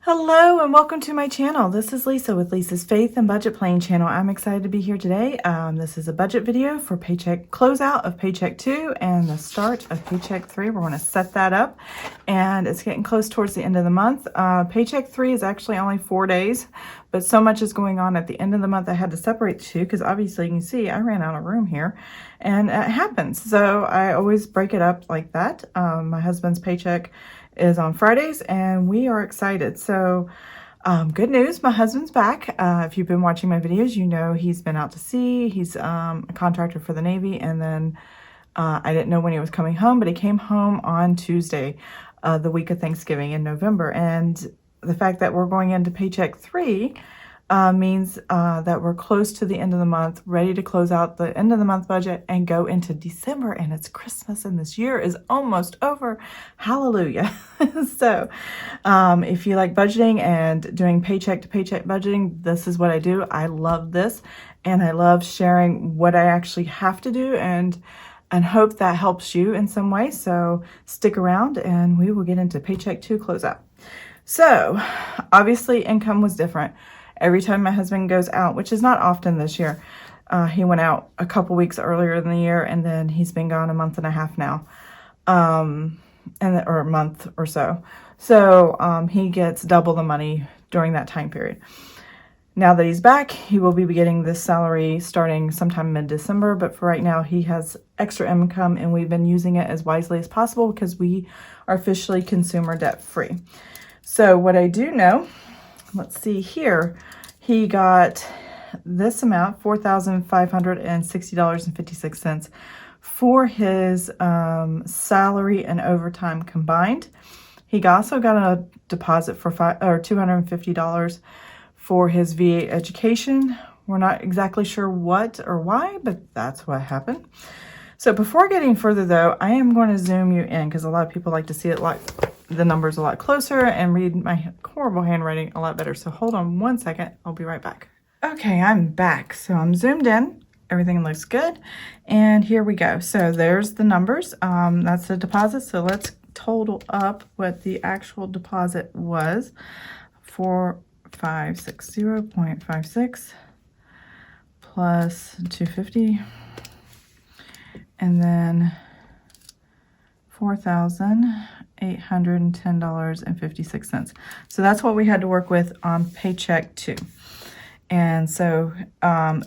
Hello and welcome to my channel. This is Lisa with Lisa's Faith and Budget Planning channel. I'm excited to be here today. This is a budget video for Paycheck closeout of Paycheck 2 and the start of Paycheck 3. We're going to set that up and it's getting close towards the end of the month. Paycheck 3 is actually only 4 days, but so much is going on at the end of the month. I had to separate the two because obviously you can see I ran out of room here and it happens. So I always break it up like that. My husband's paycheck is on Fridays and we are excited. So good news, my husband's back. If you've been watching my videos, you know he's been out to sea. He's a contractor for the Navy, and then I didn't know when he was coming home, but he came home on Tuesday, the week of Thanksgiving in November. And the fact that we're going into Paycheck 3 means that we're close to the end of the month, ready to close out the end of the month budget and go into December, and it's Christmas and this year is almost over. Hallelujah. So if you like budgeting and doing paycheck to paycheck budgeting, this is what I do. I love this and I love sharing what I actually have to do and hope that helps you in some way. So stick around and we will get into Paycheck 2 closeout. So obviously income was different. Every time my husband goes out, which is not often this year, he went out a couple weeks earlier in the year, and then he's been gone a month and a half now, or a month or so. So he gets double the money during that time period. Now that he's back, he will be getting this salary starting sometime mid-December, but for right now he has extra income and we've been using it as wisely as possible because we are officially consumer debt free. So what I do know, let's see here, he got this amount, $4,560.56 for his salary and overtime combined. He also got a deposit for $250 for his VA education. We're not exactly sure what or why, but that's what happened. So before getting further though, I am going to zoom you in because a lot of people like to see it the numbers a lot closer and read my horrible handwriting a lot better. So hold on one second. I'll be right back. Okay, I'm back. So I'm zoomed in. Everything looks good. And here we go. So there's the numbers. That's the deposit. So let's total up what the actual deposit was. 4560.56 plus 250. And then $4,810.56. So that's what we had to work with on Paycheck 2. And so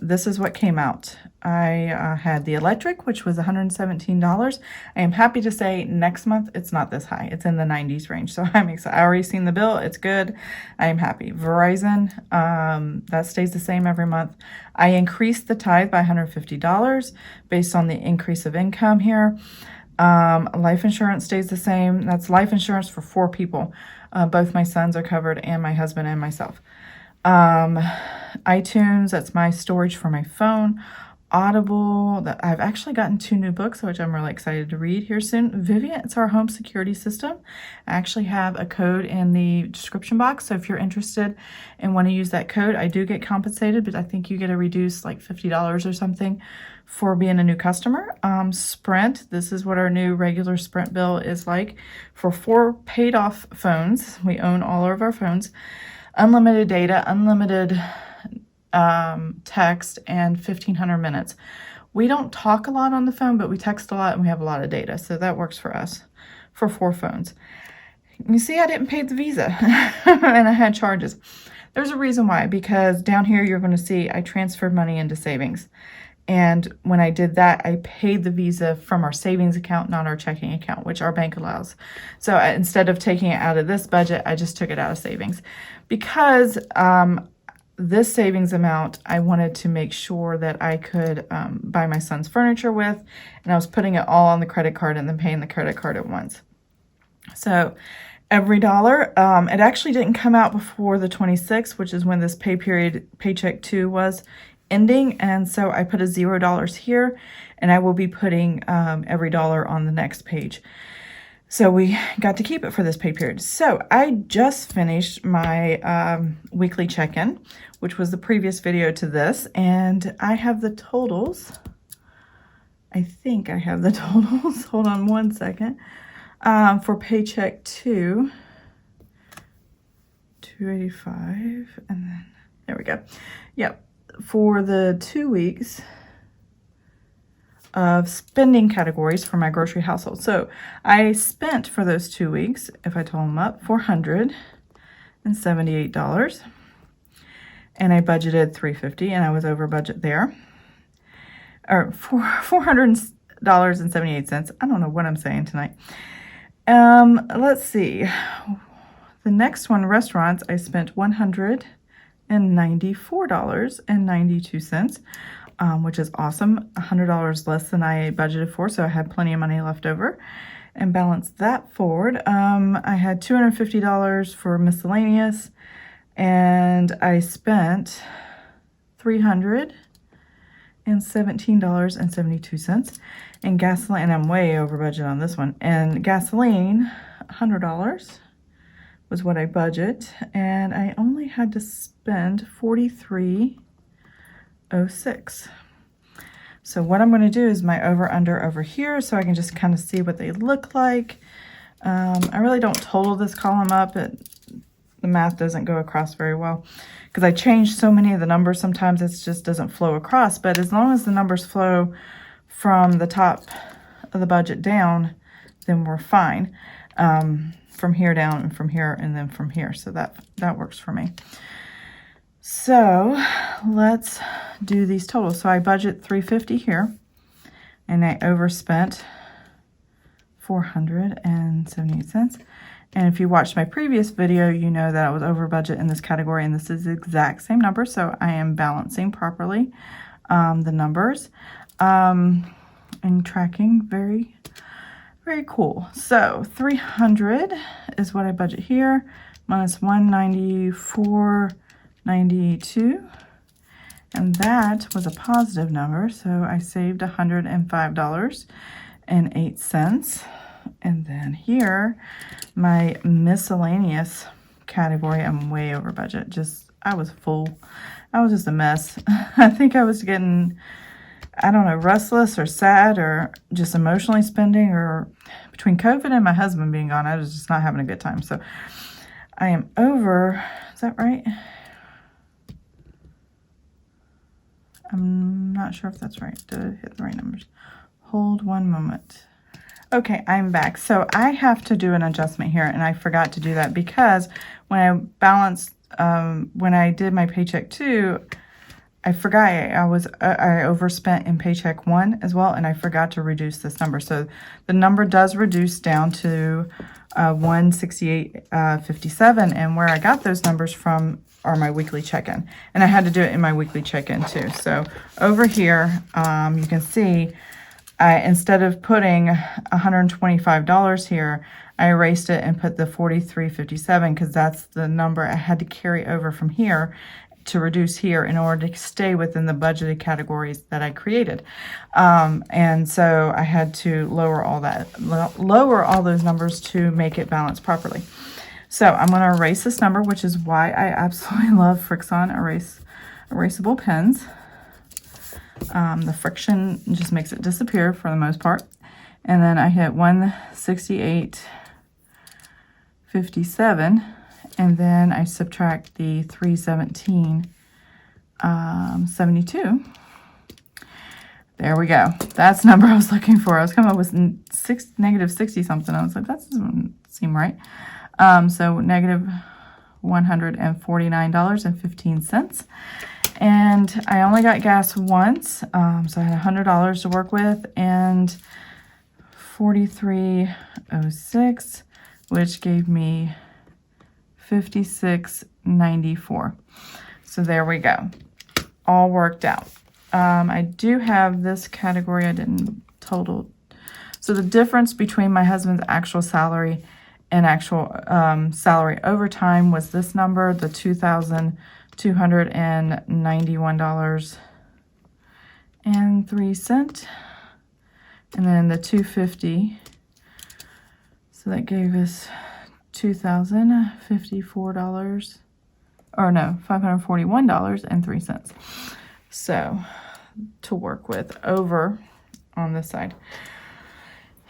this is what came out. I had the electric, which was $117. I am happy to say next month it's not this high. It's in the 90s range. So I'm excited. I already seen the bill. It's good. I am happy. Verizon, that stays the same every month. I increased the tithe by $150 based on the increase of income here. Life insurance stays the same. That's life insurance for 4 people. Both my sons are covered and my husband and myself. iTunes, that's my storage for my phone. Audible, that I've actually gotten 2 new books, which I'm really excited to read here soon. Vivint, it's our home security system. I actually have a code in the description box, so if you're interested and want to use that code, I do get compensated, but I think you get a reduced like $50 or something for being a new customer. Sprint, this is what our new regular Sprint bill is like for 4 paid off phones. We own all of our phones. Unlimited data, unlimited text, and 1,500 minutes. We don't talk a lot on the phone, but we text a lot and we have a lot of data. So that works for us for 4 phones. You see, I didn't pay the Visa and I had charges. There's a reason why, because down here you're going to see I transferred money into savings. And when I did that, I paid the Visa from our savings account, not our checking account, which our bank allows. So instead of taking it out of this budget, I just took it out of savings. Because this savings amount, I wanted to make sure that I could buy my son's furniture with, and I was putting it all on the credit card and then paying the credit card at once. So every dollar, it actually didn't come out before the 26th, which is when this pay period, Paycheck 2 was ending, and so I put a $0 here, and I will be putting every dollar on the next page. So we got to keep it for this pay period. So I just finished my weekly check-in, which was the previous video to this, and I have the totals. I think I have the totals. Hold on one second. For Paycheck 2. $285, and then there we go. Yep, for the 2 weeks of spending categories for my grocery household. So I spent for those 2 weeks, if I total them up, $478, and I budgeted $350, and I was over budget there, or $400.78. I don't know what I'm saying tonight. Let's see. The next one, restaurants, I spent $194.92, which is awesome. $100 less than I budgeted for, so I had plenty of money left over. And balanced that forward. I had $250 for miscellaneous, and I spent $317.72. And gasoline, and I'm way over budget on this one. And gasoline, $100 was what I budget, and I only had to spend $43.06. So what I'm going to do is my over-under over here, so I can just kind of see what they look like. I really don't total this column up. The math doesn't go across very well because I changed so many of the numbers. Sometimes it just doesn't flow across, but as long as the numbers flow from the top of the budget down, then we're fine. From here down, and from here, and then from here. So that works for me. So let's do these totals. So I budget $350 here, and I overspent $478. And if you watched my previous video, you know that I was over budget in this category, and this is the exact same number. So I am balancing properly the numbers and tracking very cool. So 300 is what I budget here, minus 194.92, and that was a positive number, so I saved $105.08. And then here, my miscellaneous category, I'm way over budget. I was full. I was just a mess. I think I was getting, I don't know, restless or sad or just emotionally spending, or between COVID and my husband being gone, I was just not having a good time. So I am over, is that right? I'm not sure if that's right. Did I hit the right numbers? Hold one moment. Okay, I'm back. So I have to do an adjustment here, and I forgot to do that because when I balanced, when I did my Paycheck 2, I forgot I overspent in Paycheck 1 as well, and I forgot to reduce this number. So the number does reduce down to 168.57, and where I got those numbers from are my weekly check-in. And I had to do it in my weekly check-in too. So over here, you can see, instead of putting $125 here, I erased it and put the $43.57 because that's the number I had to carry over from here to reduce here in order to stay within the budgeted categories that I created. And so I had to lower all those numbers to make it balance properly. So I'm going to erase this number, which is why I absolutely love Frixon erasable pens. The friction just makes it disappear for the most part. And then I hit 168.57, and then I subtract the 317.72. There we go. That's the number I was looking for. I was coming up with negative 60 something. I was like, that doesn't seem right. So negative $149.15. And I only got gas once, so I had $100 to work with, and $43.06, which gave me $56.94. So there we go. All worked out. I do have this category I didn't total. So the difference between my husband's actual salary and actual salary overtime was this number, the $2,291.03, and then the $250. So that gave us $2,054, or no, $541.03. So to work with over on this side.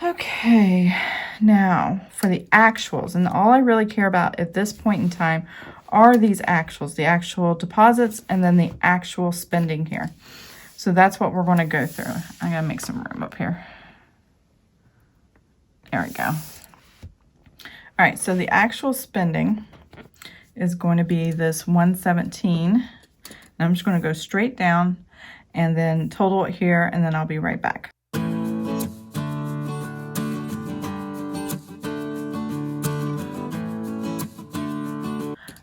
Okay, now for the actuals, and all I really care about at this point in time are these actuals, the actual deposits, and then the actual spending here. So that's what we're going to go through. I gotta make some room up here. There we go. All right, so the actual spending is going to be this 117. And I'm just going to go straight down and then total it here, and then I'll be right back.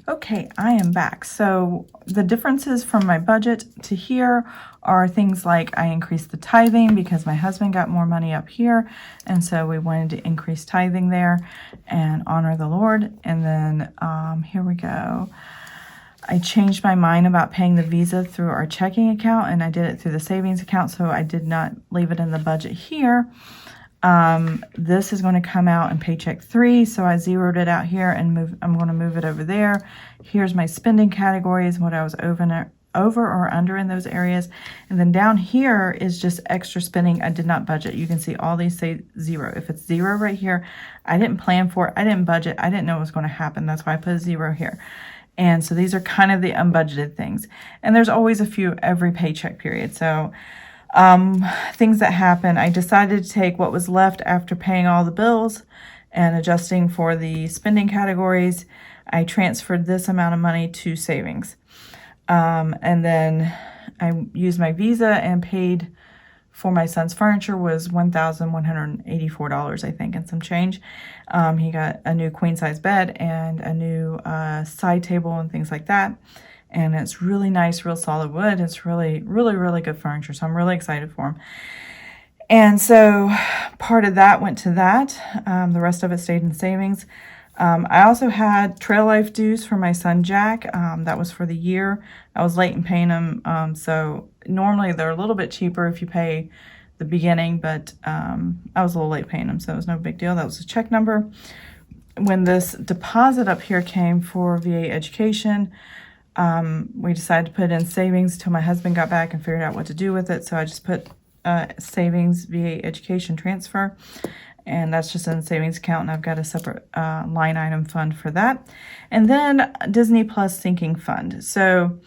Okay, I am back. So the differences from my budget to here are things like I increased the tithing because my husband got more money up here, and so we wanted to increase tithing there and honor the Lord. And then here we go. I changed my mind about paying the Visa through our checking account, and I did it through the savings account, so I did not leave it in the budget here. This is going to come out in Paycheck 3, so I zeroed it out here and I'm going to move it over there. Here's my spending categories, what I was over or under in those areas. And then down here is just extra spending I did not budget. You can see all these say 0. If it's 0 right here, I didn't plan for it. I didn't budget. I didn't know it was going to happen. That's why I put a 0 here. And so these are kind of the unbudgeted things. And there's always a few every paycheck period. So things that happen, I decided to take what was left after paying all the bills and adjusting for the spending categories. I transferred this amount of money to savings. And then I used my Visa and paid for my son's furniture was $1,184, I think, and some change. He got a new queen size bed and a new side table and things like that. And it's really nice, real solid wood. It's really, really, really good furniture. So I'm really excited for him. And so part of that went to that. The rest of it stayed in savings. I also had Trail Life dues for my son, Jack. That was for the year. I was late in paying them. So normally they're a little bit cheaper if you pay the beginning, but I was a little late paying them, so it was no big deal. That was a check number. When this deposit up here came for VA education, we decided to put it in savings till my husband got back and figured out what to do with it. So I just put savings VA education transfer, and that's just in the savings account, and I've got a separate line item fund for that. And then Disney Plus sinking fund. So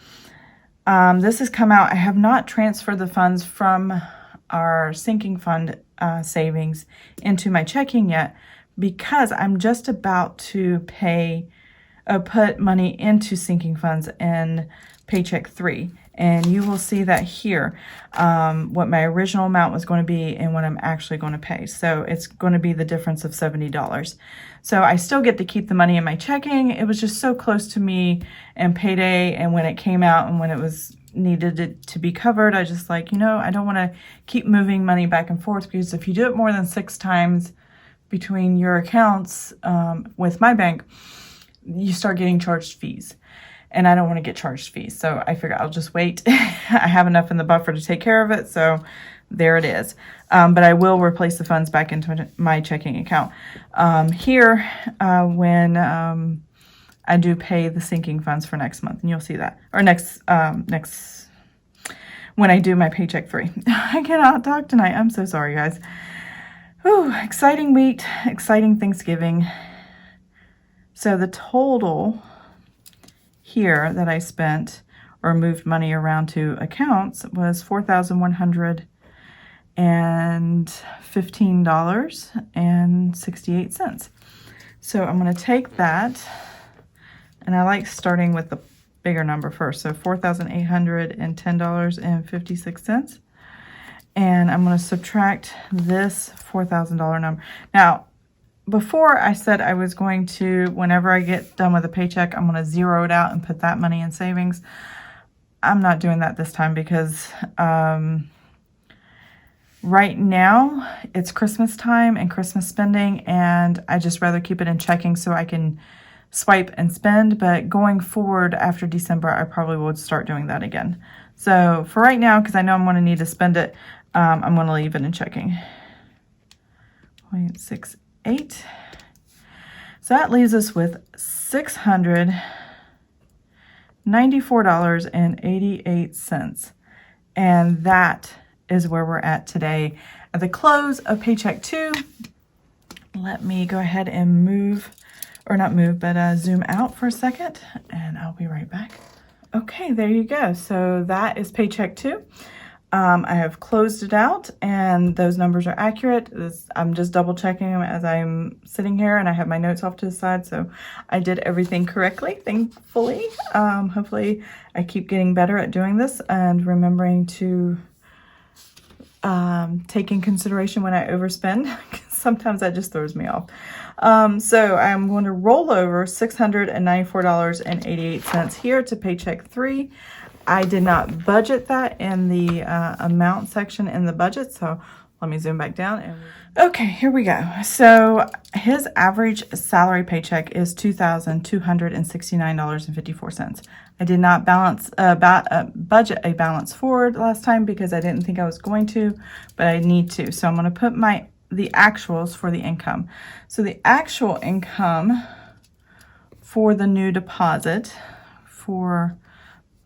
this has come out. I have not transferred the funds from our sinking fund savings into my checking yet, because I'm just about to put money into sinking funds in Paycheck 3. And you will see that here, what my original amount was going to be and what I'm actually going to pay. So it's going to be the difference of $70. So I still get to keep the money in my checking. It was just so close to me and payday, and when it came out and when it was needed to be covered, I just like, I don't want to keep moving money back and forth, because if you do it more than 6 times between your accounts with my bank, you start getting charged fees. And I don't want to get charged fees. So I figure I'll just wait. I have enough in the buffer to take care of it. So there it is. But I will replace the funds back into my checking account. Here, when I do pay the sinking funds for next month, and you'll see that. Or when I do my Paycheck 3. I cannot talk tonight. I'm so sorry, guys. Whew, exciting week, exciting Thanksgiving. So the total here that I spent or moved money around to accounts was $4,115.68. So I'm going to take that, and I like starting with the bigger number first. So $4,810.56. And I'm going to subtract this $4,000 number. Now, before I said I was going to, whenever I get done with a paycheck, I'm going to zero it out and put that money in savings. I'm not doing that this time because right now it's Christmas time and Christmas spending, and I just rather keep it in checking so I can swipe and spend. But going forward after December, I probably would start doing that again. So for right now, because I know I'm going to need to spend it, I'm going to leave it in checking. 0.68. So that leaves us with $694.88. And that is where we're at today at the close of Paycheck 2. Let me go ahead and move or not move, but zoom out for a second, and I'll be right back. Okay, there you go. So that is paycheck 2. I have closed it out, and those numbers are accurate. I'm just double checking them as I'm sitting here, and I have my notes off to the side, so I did everything correctly, thankfully. Hopefully I keep getting better at doing this and remembering to take in consideration when I overspend. Sometimes that just throws me off. So I'm going to roll over $694.88 here to paycheck 3. I did not budget that in the amount section in the budget, so let me zoom back down. Okay, here we go. So his average salary paycheck is $2,269.54. I did not budget a balance forward last time because I didn't think I was going to, but I need to. So I'm going to put the actuals for the income. So the actual income for the new deposit for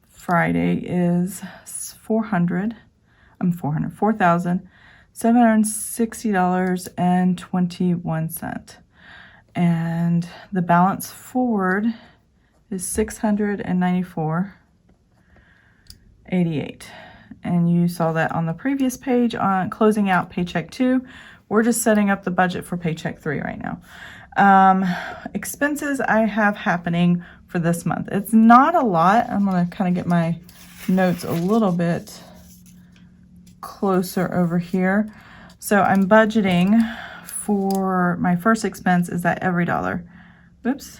Friday is $4,760.21. And the balance forward is $694.88. And you saw that on the previous page on closing out paycheck 2. We're just setting up the budget for paycheck 3 right now. Expenses I have happening for this month. It's not a lot. I'm going to kind of get my notes a little bit closer over here. So I'm budgeting for my first expense is that every dollar. Oops.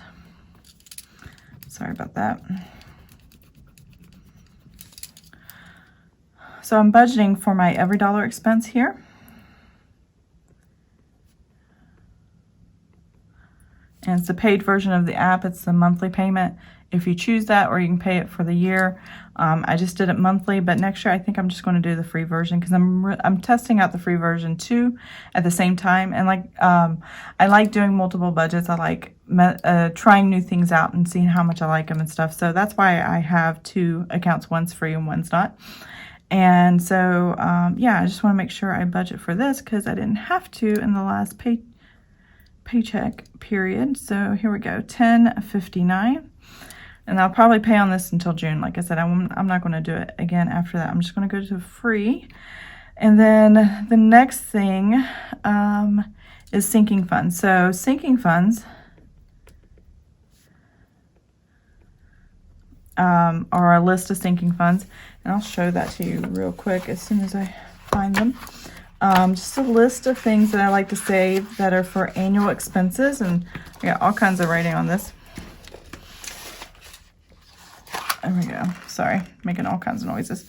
Sorry about that. So I'm budgeting for my every dollar expense here. And it's the paid version of the app. It's the monthly payment if you choose that, or you can pay it for the year. I just did it monthly, but next year I think I'm just going to do the free version because I'm testing out the free version too at the same time. And I like doing multiple budgets. I like trying new things out and seeing how much I like them and stuff. So that's why I have 2 accounts. One's free and one's not. And so, yeah, I just want to make sure I budget for this because I didn't have to in the last paycheck period. So here we go, $10.59, and I'll probably pay on this until June. Like I said, I'm not going to do it again after that. I'm just going to go to free. And then the next thing is sinking funds. So sinking funds are a list of sinking funds, and I'll show that to you real quick as soon as I find them. Just a list of things that I like to save that are for annual expenses, and I got all kinds of writing on this. There we go. Sorry, making all kinds of noises.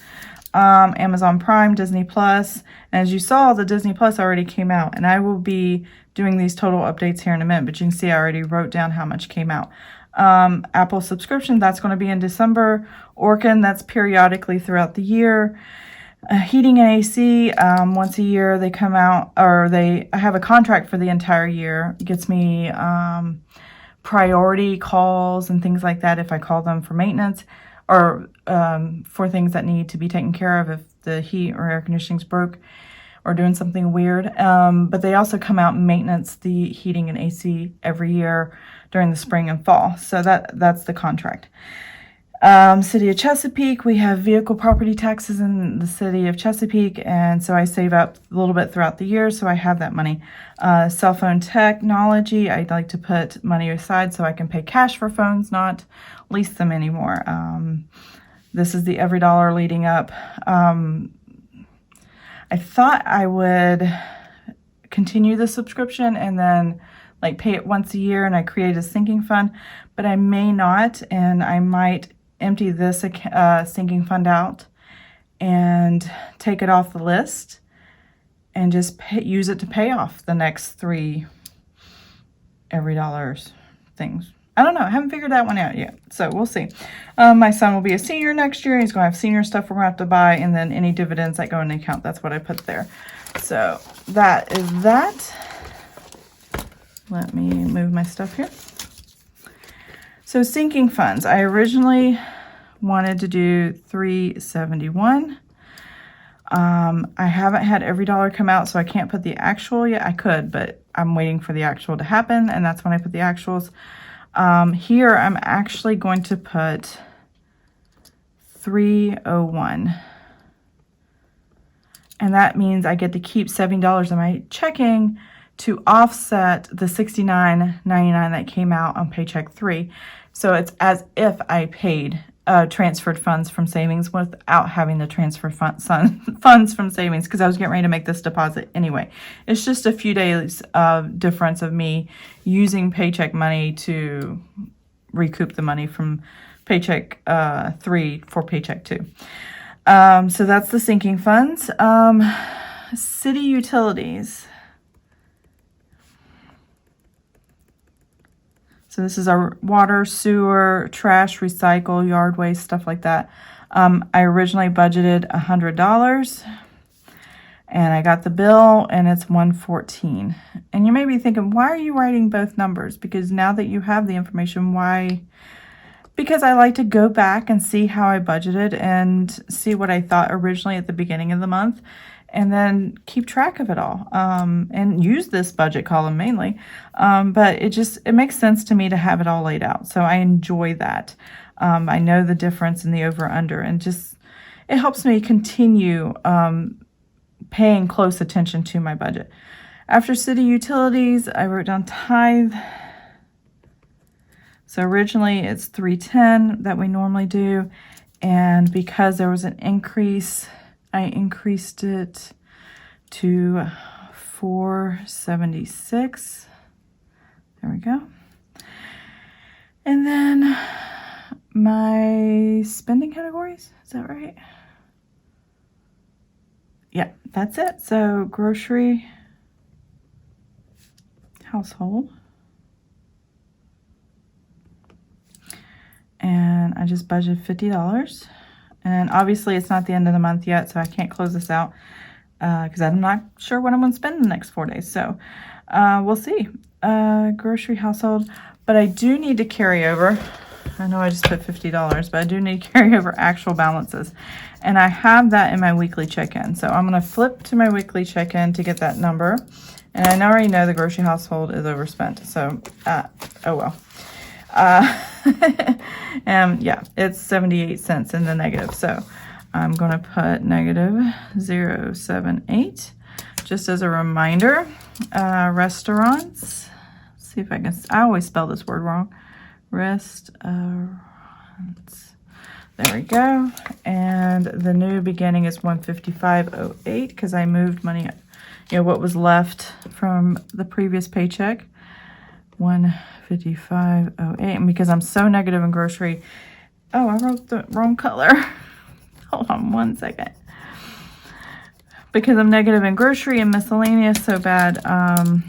Amazon Prime, Disney Plus, and as you saw, the Disney Plus already came out, and I will be doing these total updates here in a minute, but you can see I already wrote down how much came out. Apple subscription, that's going to be in December. Orkin, that's periodically throughout the year. Heating and AC, once a year they come out, or I have a contract for the entire year. It gets me priority calls and things like that if I call them for maintenance, or for things that need to be taken care of if the heat or air conditioning's broke or doing something weird. But they also come out and maintenance the heating and AC every year during the spring and fall. So that's the contract. City of Chesapeake, we have vehicle property taxes in the city of Chesapeake, and so I save up a little bit throughout the year, so I have that money. Cell phone technology, I'd like to put money aside so I can pay cash for phones, not lease them anymore. This is the every dollar leading up. I thought I would continue the subscription and then pay it once a year, and I create a sinking fund, but I may not, and I might empty this sinking fund out and take it off the list and just use it to pay off the next 3 every dollars things. I don't know. I haven't figured that one out yet, so we'll see. My son will be a senior next year. He's going to have senior stuff we're going to have to buy, and then any dividends that go in the account, that's what I put there. So that is that. Let me move my stuff here. So sinking funds, I originally wanted to do $371. I haven't had every dollar come out, so I can't put the actual yet. I could, but I'm waiting for the actual to happen, and that's when I put the actuals. Here, I'm actually going to put 301. And that means I get to keep $70 in my checking to offset the $69.99 that came out on Paycheck 3. So it's as if I paid transferred funds from savings without having to transfer funds from savings, because I was getting ready to make this deposit anyway. It's just a few days of difference of me using Paycheck money to recoup the money from Paycheck 3 for Paycheck 2. So that's the sinking funds. City utilities. So this is our water, sewer, trash, recycle, yard waste, stuff like that. I originally budgeted $100, and I got the bill, and it's $114. And you may be thinking, why are you writing both numbers? Because now that you have the information, why? Because I like to go back and see how I budgeted and see what I thought originally at the beginning of the month, and then keep track of it all, and use this budget column mainly. But it makes sense to me to have it all laid out. So I enjoy that. I know the difference in the over under, and just, it helps me continue paying close attention to my budget. After city utilities, I wrote down tithe. So originally it's 310 that we normally do, and because there was an increase, I increased it to 476. There we go. And then my spending categories, is that right? Yeah, that's it. So grocery, household, and I just budgeted $50. And obviously it's not the end of the month yet, so I can't close this out because I'm not sure what I'm going to spend the next 4 days. So we'll see. Grocery, household, but I do need to carry over. I know I just put $50, but I do need to carry over actual balances. And I have that in my weekly check-in. So I'm going to flip to my weekly check-in to get that number. And I already know the grocery household is overspent. So, oh well. Yeah, it's 78 cents in the negative. So I'm going to put negative 078 just as a reminder. Restaurants. Let's see if I can, I always spell this word wrong. Restaurants. There we go. And the new beginning is 155.08 because I moved money, what was left from the previous paycheck. 155.08, and because I'm so negative in grocery, oh, I wrote the wrong color. Hold on one second. Because I'm negative in grocery and miscellaneous so bad, I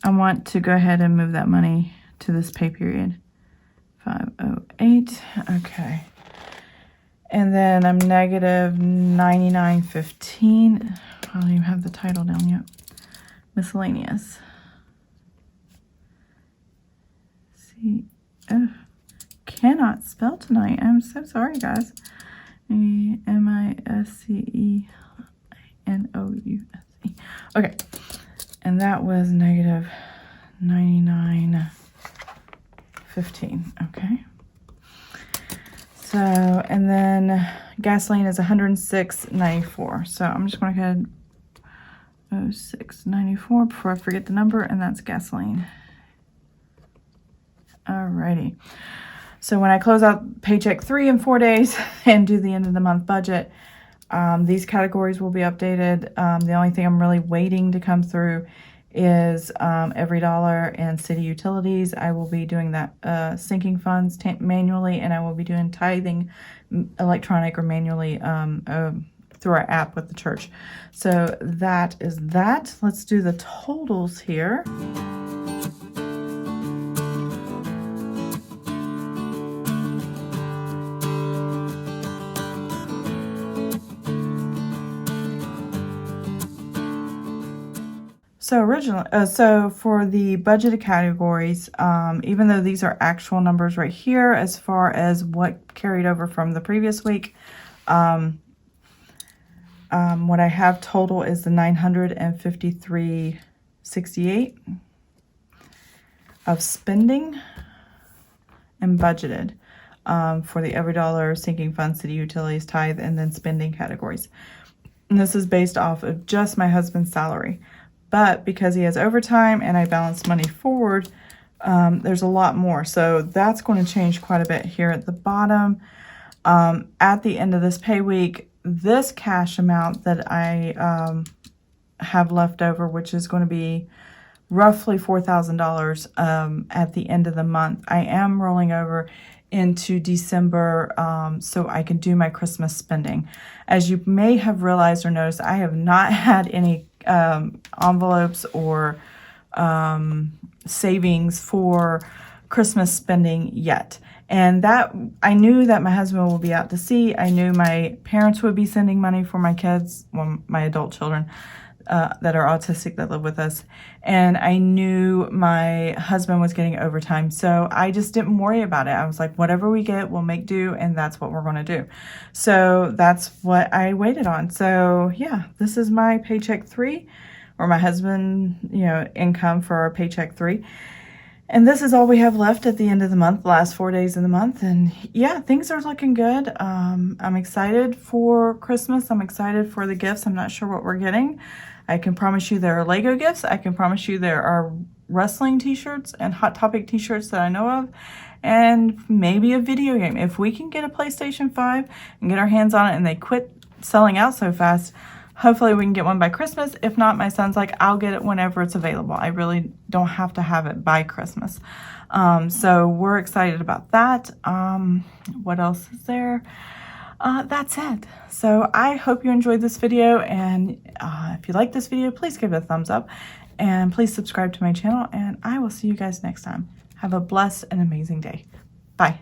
want to go ahead and move that money to this pay period. 508. Okay. And then I'm negative 99.15. I don't even have the title down yet. Miscellaneous. Oh, cannot spell tonight. I'm so sorry, guys. miscellaneous. Okay, and that was negative 99.15. Okay. So, and then gasoline is 106.94. So I'm just going to go ahead 06.94 before I forget the number, and that's gasoline. Alrighty. So when I close out Paycheck 3 in 4 days and do the end of the month budget, these categories will be updated. The only thing I'm really waiting to come through is every dollar in city utilities. I will be doing that sinking funds manually, and I will be doing tithing electronic or manually through our app with the church. So that is that. Let's do the totals here. So so for the budgeted categories, even though these are actual numbers right here, as far as what carried over from the previous week, what I have total is the $953.68 of spending and budgeted for the every dollar, sinking fund, city utilities, tithe, and then spending categories. And this is based off of just my husband's salary. But because he has overtime and I balanced money forward, there's a lot more. So that's going to change quite a bit here at the bottom. At the end of this pay week, this cash amount that I have left over, which is going to be roughly $4,000 at the end of the month, I am rolling over into December so I can do my Christmas spending. As you may have realized or noticed, I have not had any envelopes or savings for Christmas spending yet. And that I knew that my husband will be out to sea. I knew my parents would be sending money for my kids, well, my adult children that are autistic that live with us. And I knew my husband was getting overtime. So I just didn't worry about it. I was like, whatever we get, we'll make do. And that's what we're going to do. So that's what I waited on. So yeah, this is my paycheck 3, or my husband, income for our paycheck 3. And this is all we have left at the end of the month, the last 4 days of the month. And yeah, things are looking good. I'm excited for Christmas. I'm excited for the gifts. I'm not sure what we're getting. I can promise you there are Lego gifts. I can promise you there are wrestling t-shirts and Hot Topic t-shirts that I know of. And maybe a video game. If we can get a PlayStation 5 and get our hands on it and they quit selling out so fast, hopefully we can get one by Christmas. If not, my son's like, I'll get it whenever it's available. I really don't have to have it by Christmas. So we're excited about that. What else is there? That's it. So I hope you enjoyed this video. And if you like this video, please give it a thumbs up. And please subscribe to my channel. And I will see you guys next time. Have a blessed and amazing day. Bye.